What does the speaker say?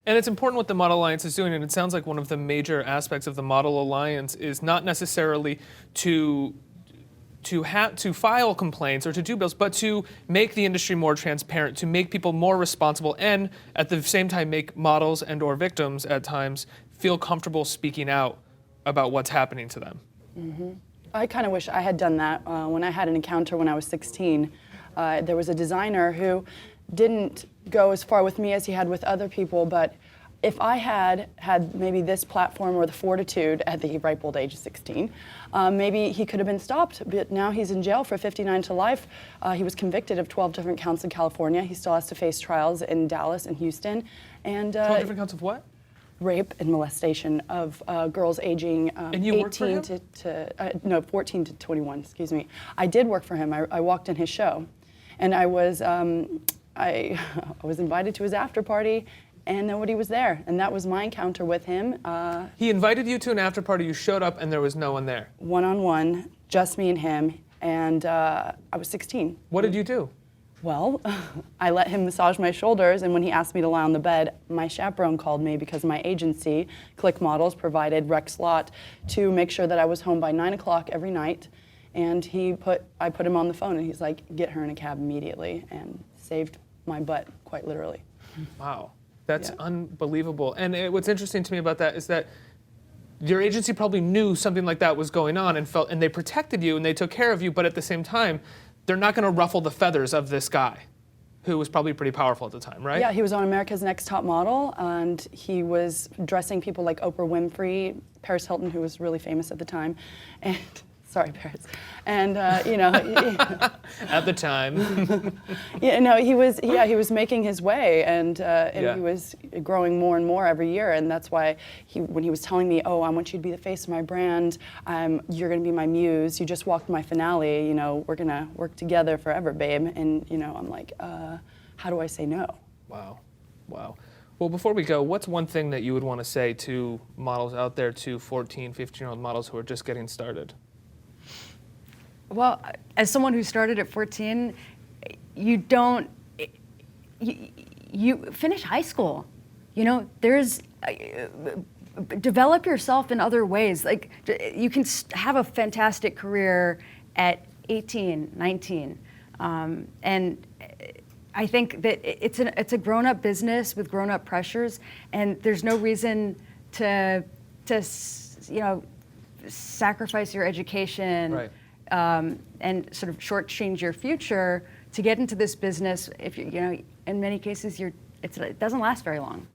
And it's important what the Model Alliance is doing, and it sounds like one of the major aspects of the Model Alliance is not necessarily to file complaints or to do bills, but to make the industry more transparent, to make people more responsible, and at the same time make models and or victims at times feel comfortable speaking out about what's happening to them. Mm-hmm. I kind of wish I had done that. When I had an encounter when I was 16, there was a designer who didn't go as far with me as he had with other people, but if I had maybe this platform or the fortitude at the ripe old age of 16, maybe he could have been stopped. But now he's in jail for 59 to life. He was convicted of 12 different counts in California. He still has to face trials in Dallas and Houston. And 12 different counts of what? Rape and molestation of girls aging and you 18 to 14 to 21. Excuse me. I did work for him. I walked in his show, and I was invited to his after party, and nobody was there. And that was my encounter with him. He invited you to an after party, you showed up, and there was no one there. One-on-one, just me and him, and I was 16. What did you do? Well, I let him massage my shoulders, and when he asked me to lie on the bed, my chaperone called me because my agency, Click Models, provided rec slot to make sure that I was home by 9 o'clock every night. And I put him on the phone, and he's like, get her in a cab immediately, and saved my butt, quite literally. Wow. That's unbelievable. And what's interesting to me about that is that your agency probably knew something like that was going on and they protected you and they took care of you, but at the same time, they're not going to ruffle the feathers of this guy who was probably pretty powerful at the time, right? Yeah, he was on America's Next Top Model, and he was dressing people like Oprah Winfrey, Paris Hilton, who was really famous at the time, and sorry, Paris. And at the time. He was making his way, and he was growing more and more every year, and that's why when he was telling me, oh, I want you to be the face of my brand, you're gonna be my muse, you just walked my finale, we're gonna work together forever, babe. And I'm like, how do I say no? Wow. Well, before we go, what's one thing that you would want to say to models out there, to 14, 15-year-old models who are just getting started? Well, as someone who started at 14, you finish high school. Develop yourself in other ways. Like, you can have a fantastic career at 18, 19. And I think that it's a grown-up business with grown-up pressures, and there's no reason to sacrifice your education. Right. And sort of shortchange your future to get into this business. If in many cases, it doesn't last very long.